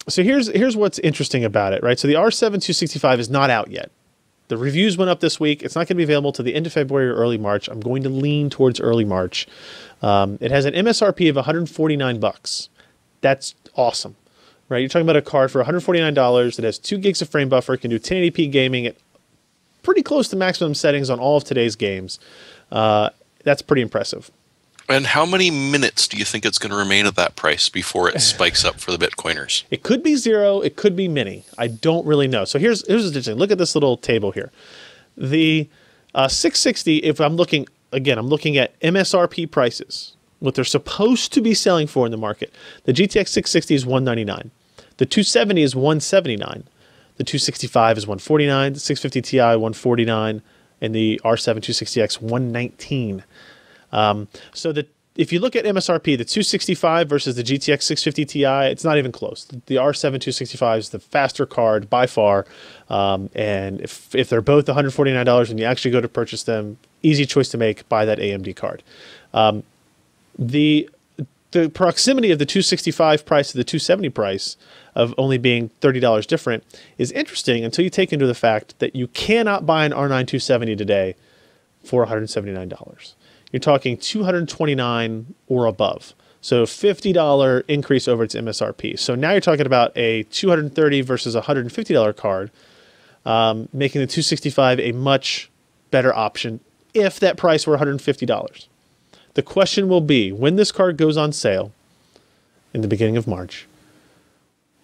So here's what's interesting about it, right? So the R7 265 is not out yet. The reviews went up this week. It's not going to be available to the end of February or early March. I'm going to lean towards early March. It has an MSRP of $149. That's awesome, right? You're talking about a card for $149 that has 2 gigs of frame buffer, can do 1080p gaming at pretty close to maximum settings on all of today's games. That's pretty impressive. And how many minutes do you think it's going to remain at that price before it spikes up for the Bitcoiners? It could be 0. It could be many. I don't really know. So here's what's interesting. Look at this little table here. The 660, if I'm looking, again, I'm looking at MSRP prices, what they're supposed to be selling for in the market. The GTX 660 is $199. The 270 is $179. The 265 is $149. The 650 Ti $149, and the R7 260X $119. So if you look at MSRP, the 265 versus the GTX 650 Ti, it's not even close. The R7 265 is the faster card by far. And if they're both $149 and you actually go to purchase them, easy choice to make, buy that AMD card. The proximity of the 265 price to the 270 price of only being $30 different is interesting until you take into the fact that you cannot buy an R9 270 today for $179. You're talking $229 or above. So $50 increase over its MSRP. So now you're talking about a $230 versus $150 card, making the 265 a much better option if that price were $150. The question will be, when this card goes on sale in the beginning of March,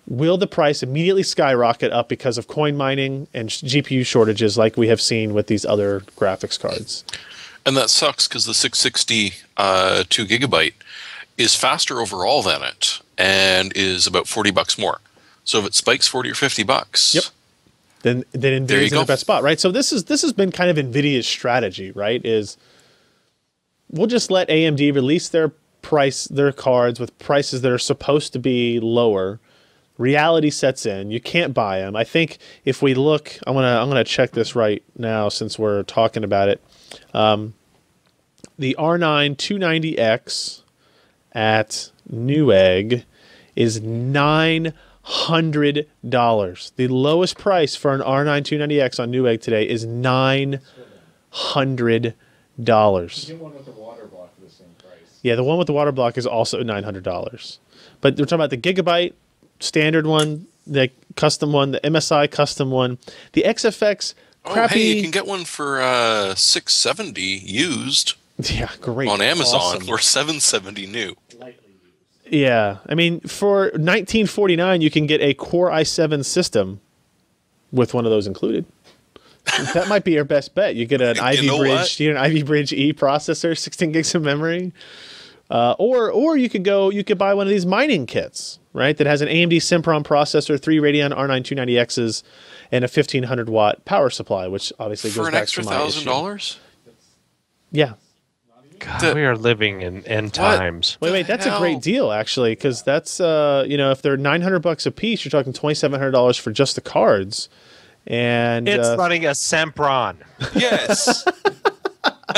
will the price immediately skyrocket up because of coin mining and GPU shortages like we have seen with these other graphics cards? And that sucks because the 660 2 gigabyte is faster overall than it and is about $40 more. So if it spikes $40 or $50, yep, then NVIDIA's in the best spot, right? So this has been kind of NVIDIA's strategy, right? Is we'll just let AMD release their cards with prices that are supposed to be lower. Reality sets in. You can't buy them. I think if we look, I'm gonna check this right now since we're talking about it. The R9 290X at Newegg is $900. The lowest price for an R9 290X on Newegg today is $900. You get one with the water block for the same price. Yeah, the one with the water block is also $900. But we're talking about the Gigabyte standard one, the custom one, the MSI custom one, the XFX crappy. Oh, hey, you can get one for $670 used. Yeah, great. On Amazon awesome. Or $770 new. Yeah, I mean, for $1949, you can get a Core i7 system with one of those included. That might be your best bet. You get an Ivy Bridge, an Ivy Bridge E processor, 16 gigs of memory, or you could buy one of these mining kits, right? That has an AMD Sempron processor, 3 Radeon R9 290Xs, and a 1500 watt power supply, which obviously goes back to my issue. For an extra $1,000? Yeah. God, we are living in end times. Wait, that's a great deal actually, because that's if they're $900 a piece, you're talking $2,700 for just the cards, and it's running a Sempron. Yes,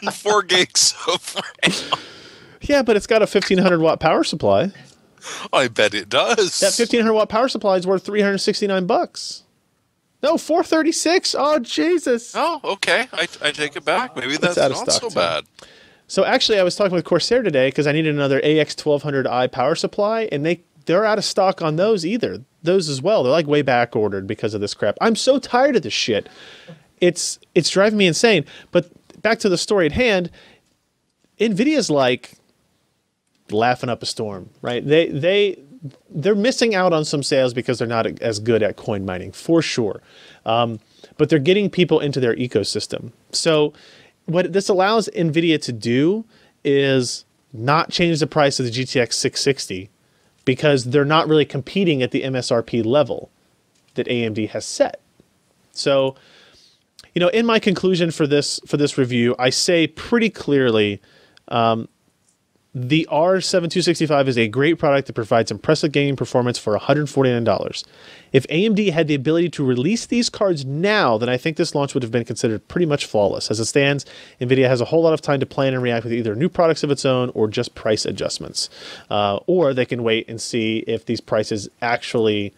and 4 gigs of RAM. Yeah, but it's got a 1500 watt power supply. I bet it does. That 1500 watt power supply is worth $369. No, $436. Oh Jesus. Oh, okay. I take it back. Maybe that's out of not stock so bad. So actually, I was talking with Corsair today because I needed another AX1200i power supply, and they're out of stock on those as well. They're like way back ordered because of this crap. I'm so tired of this shit. It's driving me insane. But back to the story at hand, NVIDIA's like laughing up a storm, right? They're missing out on some sales because they're not as good at coin mining, for sure. But they're getting people into their ecosystem. So what this allows NVIDIA to do is not change the price of the GTX 660 because they're not really competing at the MSRP level that AMD has set. So, in my conclusion for this review, I say pretty clearly, the R7 265 is a great product that provides impressive gaming performance for $149. If AMD had the ability to release these cards now, then I think this launch would have been considered pretty much flawless. As it stands, NVIDIA has a whole lot of time to plan and react with either new products of its own or just price adjustments. Or they can wait and see if these prices actually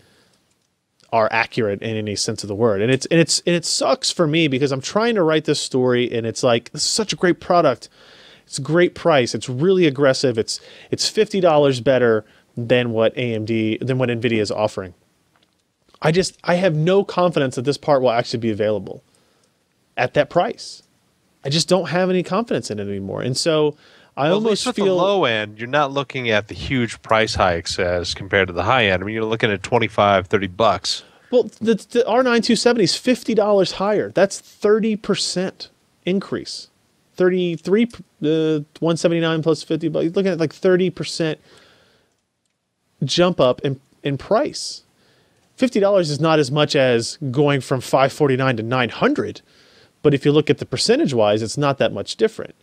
are accurate in any sense of the word. And it sucks for me because I'm trying to write this story and it's like, this is such a great product. It's a great price. It's really aggressive. It's $50 better than what NVIDIA is offering. I have no confidence that this part will actually be available at that price. I just don't have any confidence in it anymore. And so I almost with feel the low end, you're not looking at the huge price hikes as compared to the high end. I mean, you're looking at $25-$30. Well, the R9 270 is $50 higher. That's 30% increase. 33 179 plus 50 bucks. You're looking at like 30% jump up in price. $50 is not as much as going from $549 to $900, but if you look at the percentage wise, it's not that much different.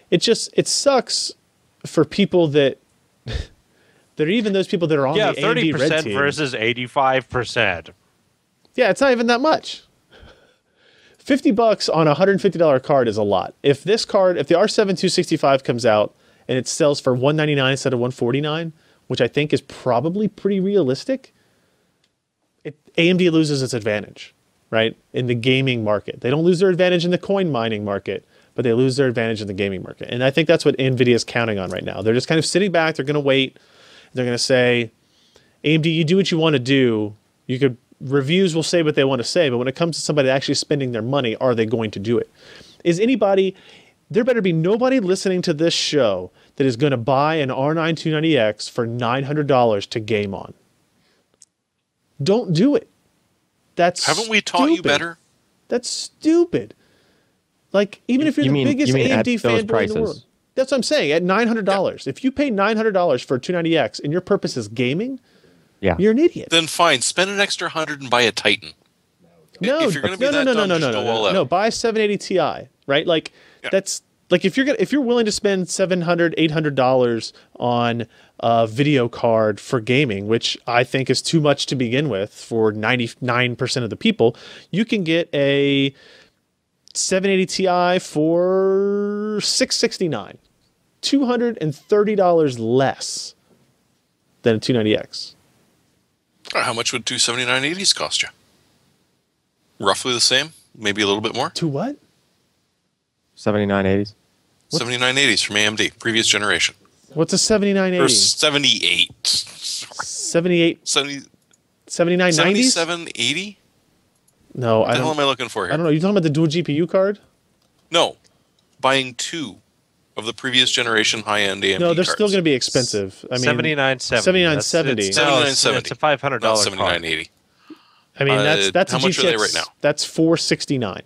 It sucks for people that are even those people that are on the AMD red team. 30% versus 85%. Yeah, it's not even that much. $50 on a $150 card is a lot. If the R7 265 comes out and it sells for $199 instead of $149, which I think is probably pretty realistic, AMD loses its advantage, right? In the gaming market. They don't lose their advantage in the coin mining market, but they lose their advantage in the gaming market. And I think that's what NVIDIA is counting on right now. They're just kind of sitting back. They're going to wait. They're going to say, AMD, you do what you want to do. Reviews will say what they want to say, but when it comes to somebody actually spending their money, are they going to do it? There better be nobody listening to this show that is going to buy an R9 290X for $900 to game on. Don't do it. Haven't we taught you better? That's stupid. Like, even if you're the biggest AMD fanboy in the world. That's what I'm saying, at $900. Yeah. If you pay $900 for a 290X and your purpose is gaming, you're an idiot. Then fine, spend an extra $100 and buy a Titan. No, if you're going to be no, buy a 780 Ti, right? Like, that's like if you're willing to spend $700, $800 on a video card for gaming, which I think is too much to begin with for 99% of the people, you can get a 780 Ti for $669, $230 less than a 290X. How much would two 7980s cost you? Roughly the same, maybe a little bit more. To what? 7980s. 7980s from AMD, previous generation. What's a 7980? Or 78. 78. 7990s? 7780? No, what the hell am I looking for here? I don't know. You talking about the dual GPU card? No. Buying two of the previous generation high-end AMD No, they're cards. still going to be expensive. I mean, 7970. 7970. It's a $500 card. 7980. I mean, that's how a much GTX, are they right now? That's $469,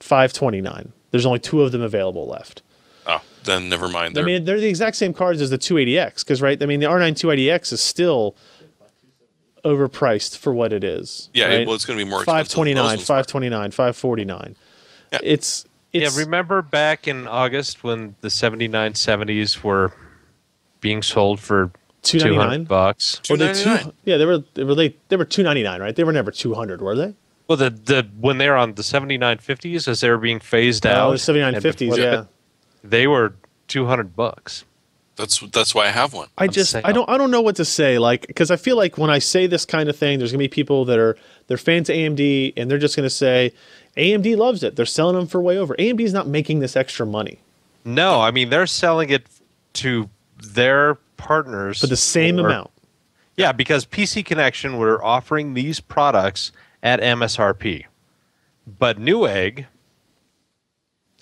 $529. There's only two of them available left. Oh, then never mind. I mean, they're the exact same cards as the 280X, because right? I mean, the R9 280X is still overpriced for what it is. Yeah, right? well, it's going to be more expensive. $529, $529, $549. Yeah. It's remember back in August when the 7970s were being sold for $200? Yeah, they were $299, right? They were never $200, were they? Well, when they were on the 7950s, as they were being phased out, the 7950s, yeah, they were $200. That's why I have one. I don't know what to say, like, because I feel like when I say this kind of thing, there's gonna be people they're fans of AMD and they're just gonna say AMD loves it. They're selling them for way over. AMD's not making this extra money. No, I mean they're selling it to their partners for the same amount. Yeah, because PC Connection were offering these products at MSRP, but Newegg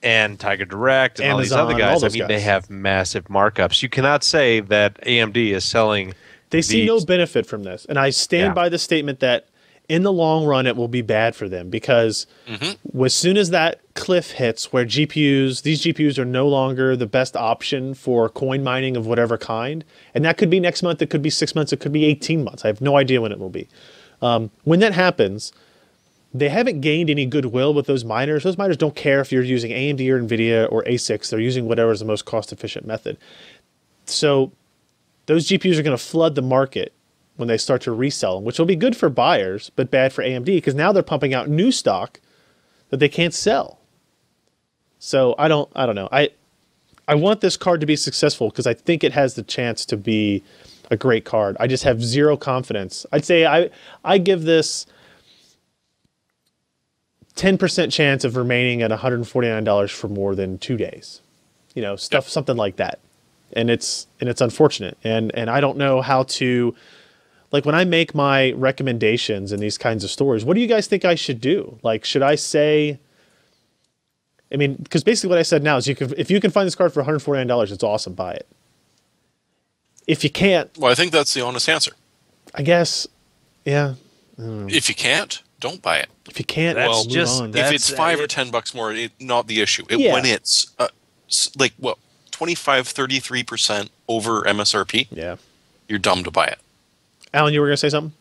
and Tiger Direct and Amazon, all these other guys, I mean, they have massive markups. You cannot say that AMD is selling. They see no benefit from this, and I stand by the statement that in the long run it will be bad for them because as soon as that cliff hits where these GPUs are no longer the best option for coin mining of whatever kind, and that could be next month, it could be 6 months, it could be 18 months. I have no idea when it will be. When that happens, they haven't gained any goodwill with those miners. Those miners don't care if you're using AMD or NVIDIA or ASICs. They're using whatever is the most cost-efficient method. So those GPUs are going to flood the market when they start to resell them, which will be good for buyers, but bad for AMD because now they're pumping out new stock that they can't sell. So I don't know. I want this card to be successful because I think it has the chance to be a great card. I just have zero confidence. I'd say I give this 10% chance of remaining at $149 for more than 2 days. You know, something like that. And it's unfortunate. And I don't know how to, like, when I make my recommendations in these kinds of stores, what do you guys think I should do? Like, should I say, I mean, because basically what I said now is if you can find this card for $149, it's awesome, buy it. If you can't, Well, I think that's the honest answer. I guess, yeah. If you can't, don't buy it. If you can't, That's move just- on. that- If it's $5 or $10 more, not the issue. Yeah. When it's like what 25-33% over MSRP, Yeah. you're dumb to buy it. Alan, you were gonna say something?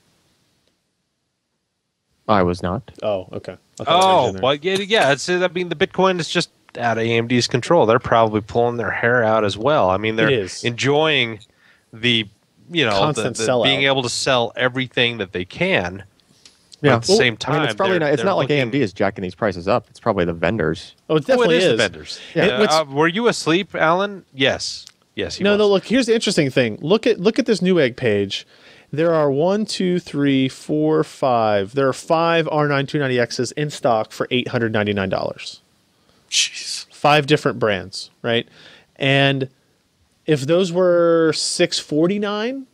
I was not. Oh, okay. I thought that was Oh, in there. well, yeah. It's, I mean, the Bitcoin is just out of AMD's control. They're probably pulling their hair out as well. I mean, they're It is. enjoying the, you know, Constant the sellout. being able to sell everything that they can. Yeah. At the same time, I mean, it's probably not. It's they're not like looking- AMD is jacking these prices up. It's probably the vendors. Oh, it Oh, it definitely is is. the vendors. Yeah. It- what's- Were you asleep, Alan? Yes. Yes. He No, was. no. Look, here's the interesting thing. Look at this Newegg page. There are 1, 2, 3, 4, 5. There are 5 R9 290Xs in stock for $899. Jeez. 5 different brands, right? And if those were $649,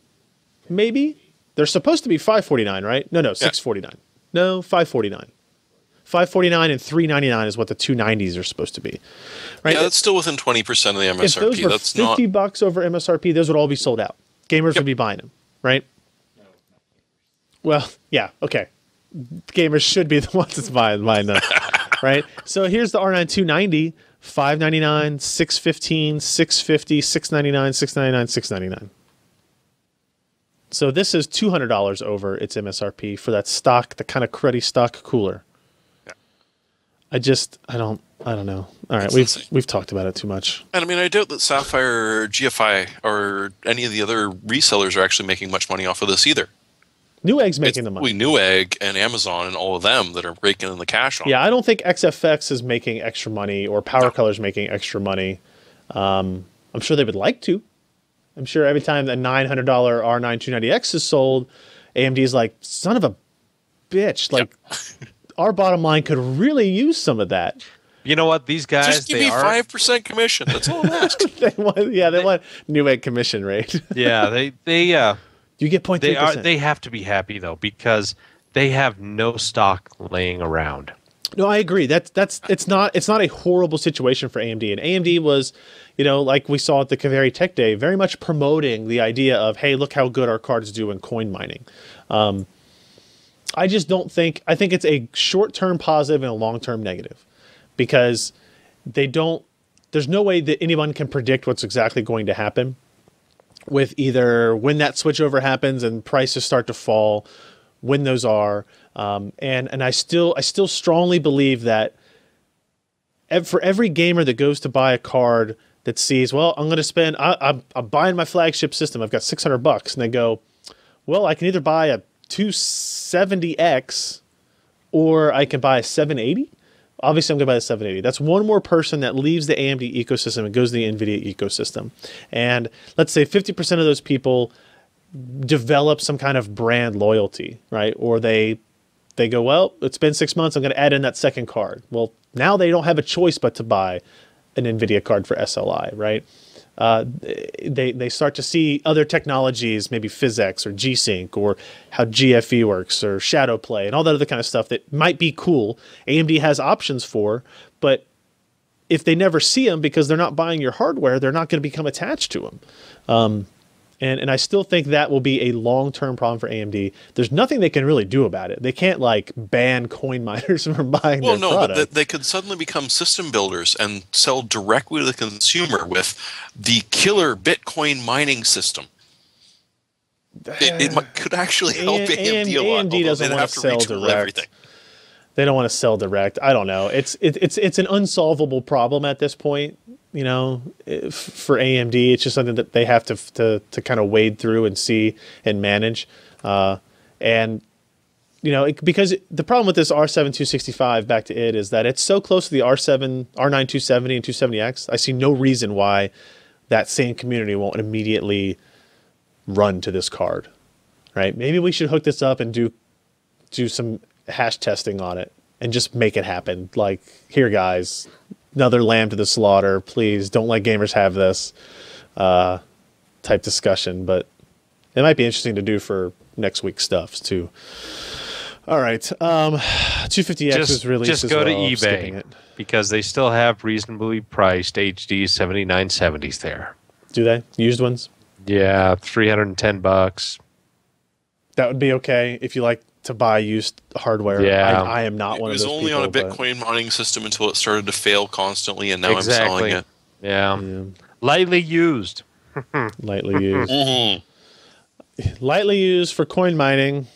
maybe they're supposed to be $549, right? No, $649. No, $549. $549 and $399 is what the 290s are supposed to be, right? Yeah, that's still within 20% of the If those MSRP. were That's not. $50 over MSRP, those would all be sold out. Gamers would be buying them, right? Well, yeah, okay. Gamers should be the ones that's buying them, right? So here's the R9 290, $599, $615, $650, $699, $699, $699. So this is $200 over its MSRP for that stock, the kind of cruddy stock cooler. I don't know. All right, It's we've insane. we've talked about it too much. And I mean, I doubt that Sapphire, or GFI, or any of the other resellers are actually making much money off of this either. Newegg's making the money. We Newegg and Amazon and all of them that are raking in the cash on. Yeah, I don't think XFX is making extra money or Power Color's making extra money. I'm sure they would like to. I'm sure every time the $900 R9 290X is sold, AMD is like, son of a bitch. Like, our bottom line could really use some of that. You know what? These guys, Just give me 5% commission. That's all I'm asking. They want Newegg commission rate. Yeah, You get 0.3%. they have to be happy though because they have no stock laying around. No, I agree. It's not a horrible situation for AMD. And AMD was, like we saw at the Kaveri Tech Day, very much promoting the idea of, hey, look how good our cards do in coin mining. I just don't think. I think it's a short-term positive and a long-term negative, because there's no way that anyone can predict what's exactly going to happen with either when that switchover happens and prices start to fall, when those are. And I still strongly believe that for every gamer that goes to buy a card that sees, well, I'm going to spend, I'm buying my flagship system, I've got $600, and they go, well, I can either buy a 270X or I can buy a 780. Obviously, I'm going to buy the 780. That's one more person that leaves the AMD ecosystem and goes to the NVIDIA ecosystem. And let's say 50% of those people develop some kind of brand loyalty, right? Or they go, well, it's been 6 months, I'm going to add in that second card. Well, now they don't have a choice but to buy an NVIDIA card for SLI, right? They start to see other technologies, maybe PhysX or G-Sync, or how GFE works, or Shadow Play, and all that other kind of stuff that might be cool. AMD has options for, but if they never see them because they're not buying your hardware, they're not going to become attached to them. And I still think that will be a long-term problem for AMD. There's nothing they can really do about it. They can't ban coin miners from buying their product. But they could suddenly become system builders and sell directly to the consumer with the killer Bitcoin mining system. It could actually help AMD a lot. AMD doesn't want to sell direct. They don't want to sell direct. I don't know. It's an unsolvable problem at this point. For AMD, it's just something that they have to kind of wade through and see and manage. Because the problem with this R7 265, back to it, is that it's so close to the R9 270 and 270X. I see no reason why that same community won't immediately run to this card, right? Maybe we should hook this up and do some hash testing on it and just make it happen. Like, here, guys, another lamb to the slaughter. Please don't let gamers have this type discussion. But it might be interesting to do for next week's stuff too. All right, 250X is released. Just as go to well. Skipping eBay it. because they still have reasonably priced HD 7970s there. Do they? Used ones? Yeah, $310. That would be okay if you like to buy used hardware. Yeah. I am not one of It those was only people, on a but- Bitcoin mining system until it started to fail constantly, and now I'm Exactly. selling it. Yeah. Lightly used. Lightly used. Mm-hmm. Lightly used for coin mining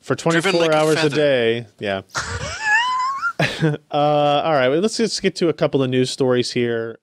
for 24 Driven like a hours a feather. day. Yeah. All right, well, let's just get to a couple of news stories here.